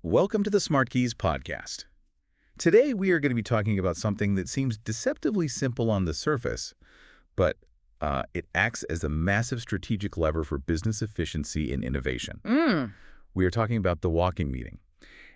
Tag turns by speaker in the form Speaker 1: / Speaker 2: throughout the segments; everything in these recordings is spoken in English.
Speaker 1: Welcome to the SmartKeys podcast. Today we are going to be talking about something that seems deceptively simple on the surface, but it acts as a massive strategic lever for business efficiency and innovation. We are talking about the walking meeting.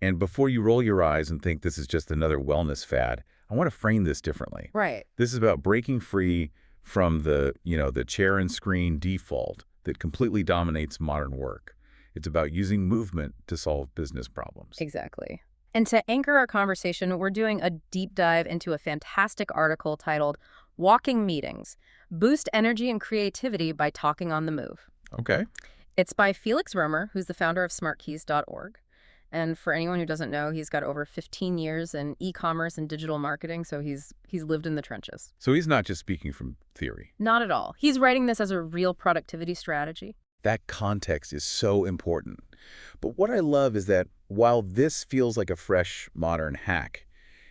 Speaker 1: And before you roll your eyes and think this is just another wellness fad, I want to frame this differently.
Speaker 2: Right.
Speaker 1: This is about breaking free from the chair and screen default that completely dominates modern work. It's about using movement to solve business problems.
Speaker 2: Exactly. And to anchor our conversation, we're doing a deep dive into a fantastic article titled Walking Meetings, Boost Energy and Creativity by Talking on the Move.
Speaker 1: Okay.
Speaker 2: It's by Felix Römer, who's the founder of SmartKeys.org. And for anyone who doesn't know, he's got over 15 years in e-commerce and digital marketing, so he's lived in the trenches.
Speaker 1: So he's not just speaking from theory.
Speaker 2: Not at all. He's writing this as a real productivity strategy.
Speaker 1: That context is so important. But what I love is that while this feels like a fresh, modern hack,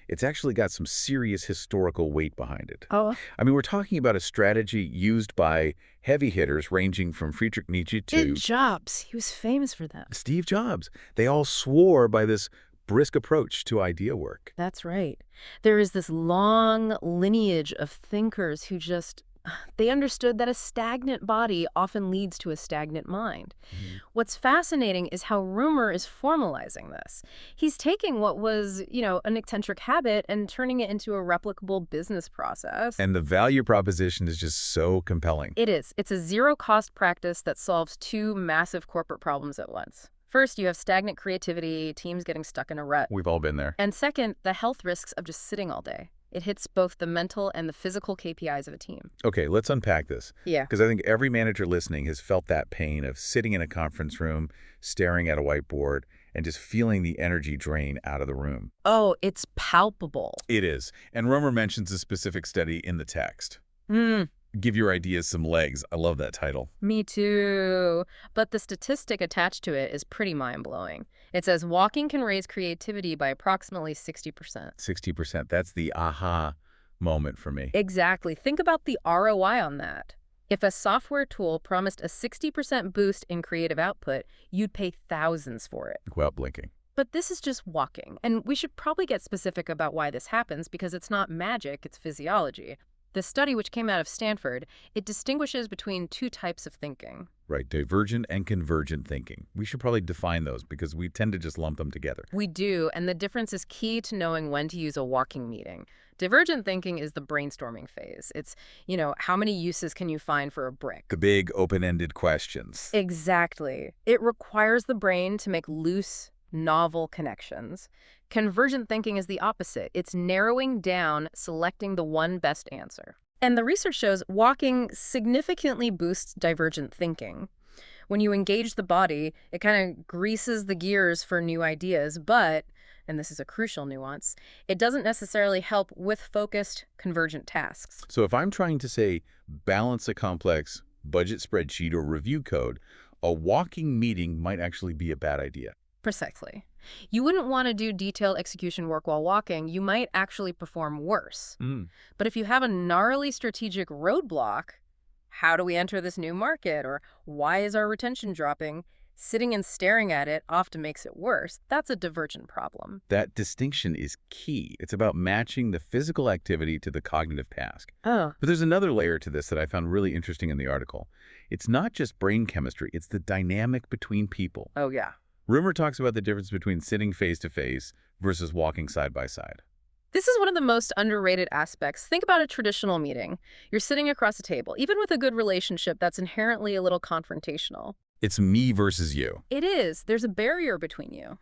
Speaker 1: it's actually got some serious historical weight behind it.
Speaker 2: Oh.
Speaker 1: I mean, we're talking about a strategy used by heavy hitters ranging from Friedrich Nietzsche to
Speaker 2: Jobs. He was famous for that.
Speaker 1: Steve Jobs. They all swore by this brisk approach to idea work.
Speaker 2: That's right. There is this long lineage of thinkers who they understood that a stagnant body often leads to a stagnant mind. What's fascinating is how Römer is formalizing this. He's taking what was, an eccentric habit and turning it into a replicable business process.
Speaker 1: And the value proposition is just so compelling.
Speaker 2: It is. It's a zero-cost practice that solves two massive corporate problems at once. First, you have stagnant creativity, teams getting stuck in a rut.
Speaker 1: We've all been there.
Speaker 2: And second, the health risks of just sitting all day. It hits both the mental and the physical KPIs of a team.
Speaker 1: Okay, let's unpack this.
Speaker 2: Yeah.
Speaker 1: Because I think every manager listening has felt that pain of sitting in a conference room, staring at a whiteboard, and just feeling the energy drain out of the room.
Speaker 2: Oh, it's palpable.
Speaker 1: It is. And Römer mentions a specific study in the text. Give your ideas some legs. I love that title.
Speaker 2: Me too. But the statistic attached to it is pretty mind-blowing. It says walking can raise creativity by approximately 60%.
Speaker 1: 60%. That's the aha moment for me.
Speaker 2: Exactly. Think about the ROI on that. If a software tool promised a 60% boost in creative output, you'd pay thousands for it.
Speaker 1: Without blinking.
Speaker 2: But this is just walking. And we should probably get specific about why this happens because it's not magic, it's physiology. The study, which came out of Stanford, it distinguishes between two types of thinking.
Speaker 1: Right, divergent and convergent thinking. We should probably define those because we tend to just lump them together.
Speaker 2: We do, and the difference is key to knowing when to use a walking meeting. Divergent thinking is the brainstorming phase. It's, how many uses can you find for a brick?
Speaker 1: The big open-ended questions.
Speaker 2: Exactly. It requires the brain to make loose, novel connections. Convergent thinking is the opposite. It's narrowing down, selecting the one best answer. And the research shows walking significantly boosts divergent thinking. When you engage the body, it kind of greases the gears for new ideas, but, and this is a crucial nuance, it doesn't necessarily help with focused, convergent tasks.
Speaker 1: So if I'm trying to, say, balance a complex budget spreadsheet or review code, a walking meeting might actually be a bad idea.
Speaker 2: Precisely. You wouldn't want to do detailed execution work while walking. You might actually perform worse. But if you have a gnarly strategic roadblock, how do we enter this new market? Or why is our retention dropping? Sitting and staring at it often makes it worse. That's a divergent problem.
Speaker 1: That distinction is key. It's about matching the physical activity to the cognitive task.
Speaker 2: Oh.
Speaker 1: But there's another layer to this that I found really interesting in the article. It's not just brain chemistry. It's the dynamic between people.
Speaker 2: Oh, yeah.
Speaker 1: Römer talks about the difference between sitting face-to-face versus walking side-by-side.
Speaker 2: This is one of the most underrated aspects. Think about a traditional meeting. You're sitting across a table. Even with a good relationship, that's inherently a little confrontational.
Speaker 1: It's me versus you.
Speaker 2: It is. There's a barrier between you.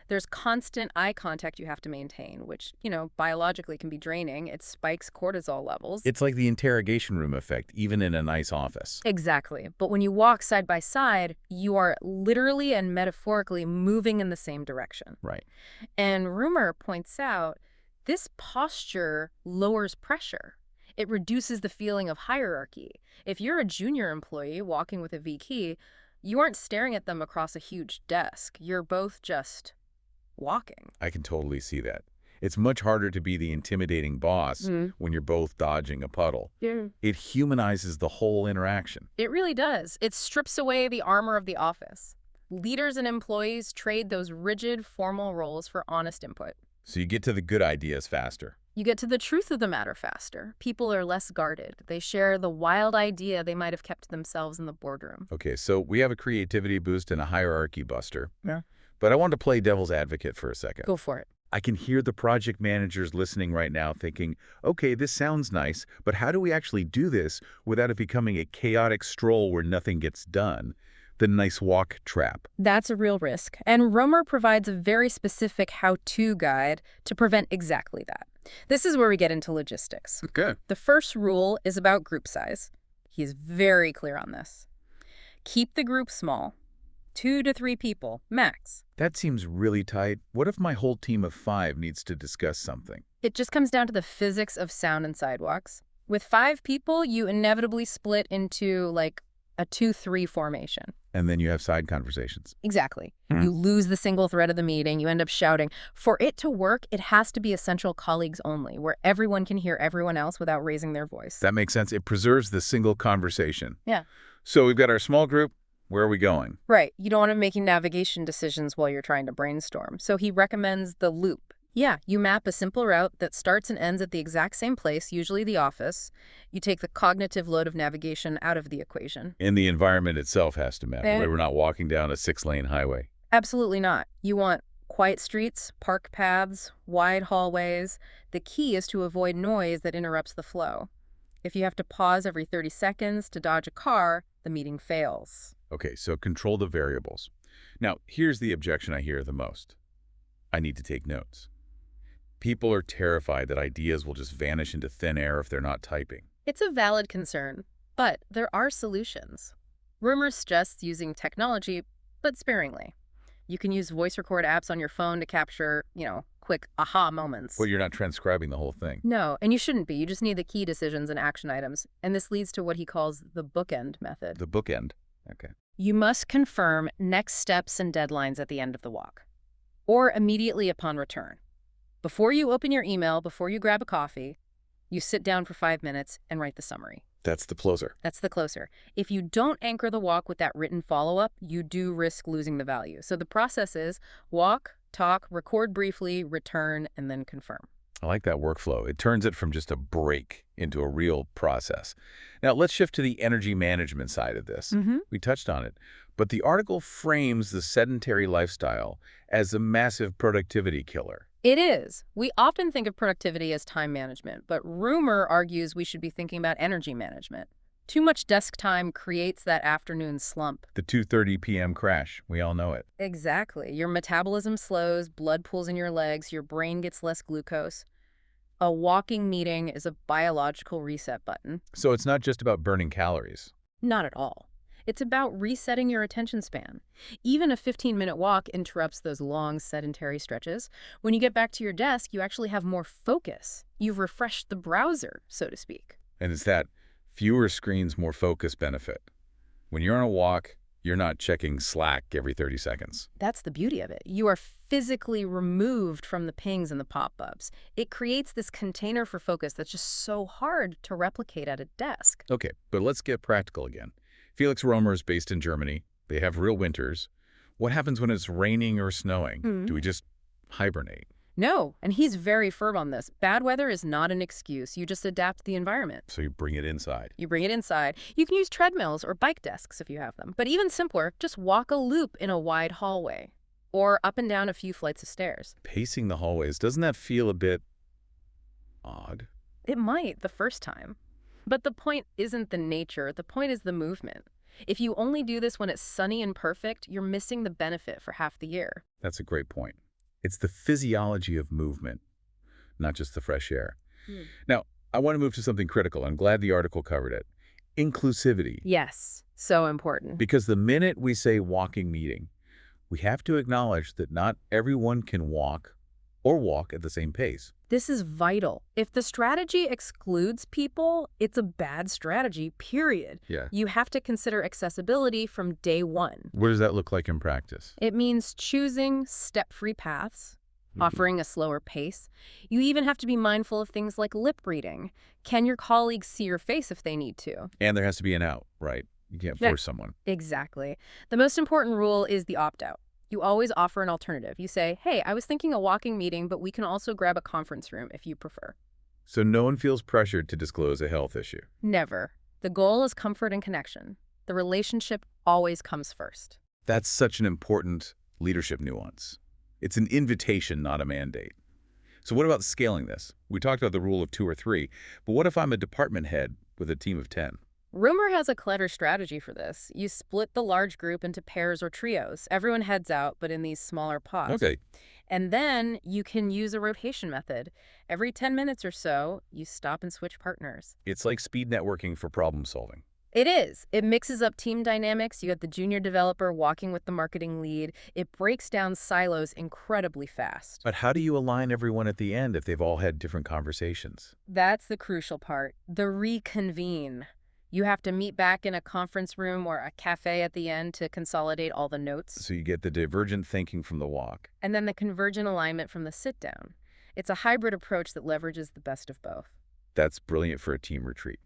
Speaker 2: There's constant eye contact you have to maintain, which, biologically can be draining. It spikes cortisol levels.
Speaker 1: It's like the interrogation room effect, even in a nice office.
Speaker 2: Exactly. But when you walk side by side, you are literally and metaphorically moving in the same direction.
Speaker 1: Right.
Speaker 2: And Römer points out this posture lowers pressure. It reduces the feeling of hierarchy. If you're a junior employee walking with a VP, you aren't staring at them across a huge desk. You're both just walking.
Speaker 1: I can totally see that. It's much harder to be the intimidating boss when you're both dodging a puddle.
Speaker 2: Yeah.
Speaker 1: It humanizes the whole interaction.
Speaker 2: It really does. It strips away the armor of the office. Leaders and employees trade those rigid, formal roles for honest input.
Speaker 1: So you get to the good ideas faster.
Speaker 2: You get to the truth of the matter faster. People are less guarded. They share the wild idea they might have kept to themselves in the boardroom.
Speaker 1: Okay, so we have a creativity boost and a hierarchy buster.
Speaker 2: Yeah.
Speaker 1: But I want to play devil's advocate for a second.
Speaker 2: Go for it.
Speaker 1: I can hear the project managers listening right now thinking, okay, this sounds nice, but how do we actually do this without it becoming a chaotic stroll where nothing gets done? The nice walk trap.
Speaker 2: That's a real risk. And Römer provides a very specific how-to guide to prevent exactly that. This is where we get into logistics.
Speaker 1: Okay.
Speaker 2: The first rule is about group size. He's very clear on this. Keep the group small. 2 to 3 people, max.
Speaker 1: That seems really tight. What if my whole team of 5 needs to discuss something?
Speaker 2: It just comes down to the physics of sound and sidewalks. With 5 people, you inevitably split into like a 2-3 formation.
Speaker 1: And then you have side conversations.
Speaker 2: Exactly. You lose the single thread of the meeting. You end up shouting. For it to work, it has to be essential colleagues only, where everyone can hear everyone else without raising their voice.
Speaker 1: That makes sense. It preserves the single conversation.
Speaker 2: Yeah.
Speaker 1: So we've got our small group. Where are we going?
Speaker 2: Right. You don't want to be making navigation decisions while you're trying to brainstorm. So he recommends the loop. Yeah, you map a simple route that starts and ends at the exact same place, usually the office. You take the cognitive load of navigation out of the equation.
Speaker 1: And the environment itself has to matter. We're not walking down a 6-lane highway.
Speaker 2: Absolutely not. You want quiet streets, park paths, wide hallways. The key is to avoid noise that interrupts the flow. If you have to pause every 30 seconds to dodge a car, the meeting fails.
Speaker 1: Okay, so control the variables. Now, here's the objection I hear the most. I need to take notes. People are terrified that ideas will just vanish into thin air if they're not typing.
Speaker 2: It's a valid concern, but there are solutions. Römer suggests using technology, but sparingly. You can use voice record apps on your phone to capture, quick aha moments.
Speaker 1: Well, you're not transcribing the whole thing.
Speaker 2: No, and you shouldn't be. You just need the key decisions and action items. And this leads to what he calls the bookend method.
Speaker 1: The bookend. Okay.
Speaker 2: You must confirm next steps and deadlines at the end of the walk, or immediately upon return. Before you open your email, before you grab a coffee, you sit down for 5 minutes and write the summary.
Speaker 1: That's the closer.
Speaker 2: That's the closer. If you don't anchor the walk with that written follow-up, you do risk losing the value. So the process is walk, talk, record briefly, return, and then confirm.
Speaker 1: I like that workflow. It turns it from just a break into a real process. Now, let's shift to the energy management side of this. We touched on it, but the article frames the sedentary lifestyle as a massive productivity killer.
Speaker 2: It is. We often think of productivity as time management, but Römer argues we should be thinking about energy management. Too much desk time creates that afternoon slump.
Speaker 1: The 2:30 p.m. crash. We all know it.
Speaker 2: Exactly. Your metabolism slows, blood pools in your legs, your brain gets less glucose. A walking meeting is a biological reset button.
Speaker 1: So it's not just about burning calories.
Speaker 2: Not at all. It's about resetting your attention span. Even a 15-minute walk interrupts those long sedentary stretches. When you get back to your desk, you actually have more focus. You've refreshed the browser, so to speak.
Speaker 1: And it's that fewer screens, more focus benefit. When you're on a walk, you're not checking Slack every 30 seconds.
Speaker 2: That's the beauty of it. You are physically removed from the pings and the pop-ups. It creates this container for focus that's just so hard to replicate at a desk.
Speaker 1: Okay, but let's get practical again. Felix Römer is based in Germany. They have real winters. What happens when it's raining or snowing? Do we just hibernate?
Speaker 2: No, and he's very firm on this. Bad weather is not an excuse. You just adapt the environment.
Speaker 1: So you bring it inside.
Speaker 2: You bring it inside. You can use treadmills or bike desks if you have them. But even simpler, just walk a loop in a wide hallway or up and down a few flights of stairs.
Speaker 1: Pacing the hallways, doesn't that feel a bit odd?
Speaker 2: It might the first time. But the point isn't the nature. The point is the movement. If you only do this when it's sunny and perfect, you're missing the benefit for half the year.
Speaker 1: That's a great point. It's the physiology of movement, not just the fresh air. Now, I want to move to something critical. I'm glad the article covered it. Inclusivity.
Speaker 2: Yes, so important.
Speaker 1: Because the minute we say walking meeting, we have to acknowledge that not everyone can walk or walk at the same pace.
Speaker 2: This is vital. If the strategy excludes people, it's a bad strategy, period.
Speaker 1: Yeah.
Speaker 2: You have to consider accessibility from day one.
Speaker 1: What does that look like in practice?
Speaker 2: It means choosing step-free paths, offering a slower pace. You even have to be mindful of things like lip reading. Can your colleagues see your face if they need to?
Speaker 1: And there has to be an out, right? You can't
Speaker 2: Yeah.
Speaker 1: force someone.
Speaker 2: Exactly. The most important rule is the opt-out. You always offer an alternative. You say, hey, I was thinking a walking meeting, but we can also grab a conference room if you prefer.
Speaker 1: So no one feels pressured to disclose a health issue.
Speaker 2: Never. The goal is comfort and connection. The relationship always comes first.
Speaker 1: That's such an important leadership nuance. It's an invitation, not a mandate. So what about scaling this? We talked about the rule of 2 or 3, but what if I'm a department head with a team of 10?
Speaker 2: Rumor has a clever strategy for this. You split the large group into pairs or trios. Everyone heads out, but in these smaller pods.
Speaker 1: Okay.
Speaker 2: And then you can use a rotation method. Every 10 minutes or so, you stop and switch partners.
Speaker 1: It's like speed networking for problem solving.
Speaker 2: It is. It mixes up team dynamics. You get the junior developer walking with the marketing lead. It breaks down silos incredibly fast.
Speaker 1: But how do you align everyone at the end if they've all had different conversations?
Speaker 2: That's the crucial part, the reconvene. You have to meet back in a conference room or a cafe at the end to consolidate all the notes.
Speaker 1: So you get the divergent thinking from the walk.
Speaker 2: And then the convergent alignment from the sit-down. It's a hybrid approach that leverages the best of both.
Speaker 1: That's brilliant for a team retreat.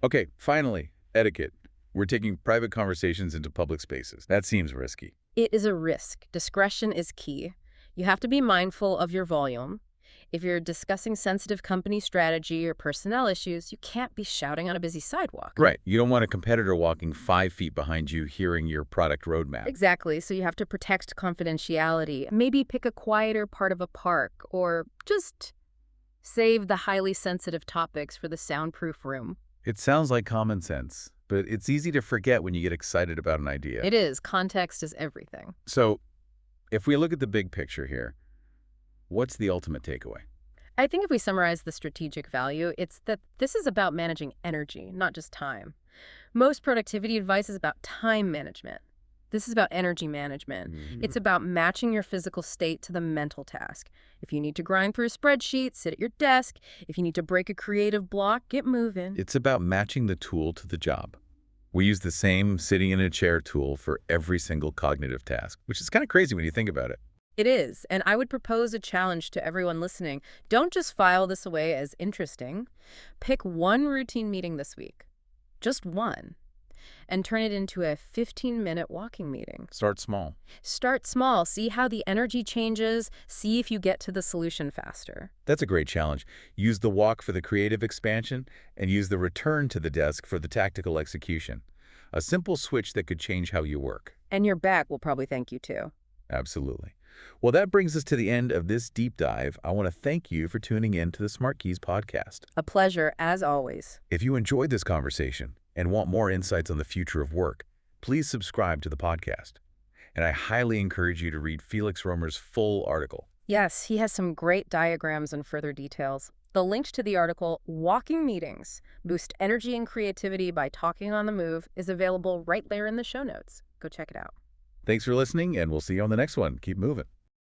Speaker 1: Okay, finally, etiquette. We're taking private conversations into public spaces. That seems risky.
Speaker 2: It is a risk. Discretion is key. You have to be mindful of your volume. If you're discussing sensitive company strategy or personnel issues, you can't be shouting on a busy sidewalk.
Speaker 1: Right. You don't want a competitor walking 5 feet behind you hearing your product roadmap.
Speaker 2: Exactly. So you have to protect confidentiality. Maybe pick a quieter part of a park or just save the highly sensitive topics for the soundproof room.
Speaker 1: It sounds like common sense, but it's easy to forget when you get excited about an idea.
Speaker 2: It is. Context is everything.
Speaker 1: So, if we look at the big picture here, what's the ultimate takeaway?
Speaker 2: I think if we summarize the strategic value, it's that this is about managing energy, not just time. Most productivity advice is about time management. This is about energy management. It's about matching your physical state to the mental task. If you need to grind through a spreadsheet, sit at your desk. If you need to break a creative block, get moving.
Speaker 1: It's about matching the tool to the job. We use the same sitting in a chair tool for every single cognitive task, which is kind of crazy when you think about it.
Speaker 2: It is, and I would propose a challenge to everyone listening. Don't just file this away as interesting. Pick one routine meeting this week, just one, and turn it into a 15-minute walking meeting.
Speaker 1: Start small.
Speaker 2: Start small. See how the energy changes. See if you get to the solution faster.
Speaker 1: That's a great challenge. Use the walk for the creative expansion and use the return to the desk for the tactical execution. A simple switch that could change how you work.
Speaker 2: And your back will probably thank you too.
Speaker 1: Absolutely. Well, that brings us to the end of this deep dive. I want to thank you for tuning in to the SmartKeys podcast.
Speaker 2: A pleasure, as always.
Speaker 1: If you enjoyed this conversation and want more insights on the future of work, please subscribe to the podcast. And I highly encourage you to read Felix Römer's full article.
Speaker 2: Yes, he has some great diagrams and further details. The link to the article, Walking Meetings, Boost Energy and Creativity by Talking on the Move, is available right there in the show notes. Go check it out.
Speaker 1: Thanks for listening, and we'll see you on the next one. Keep moving.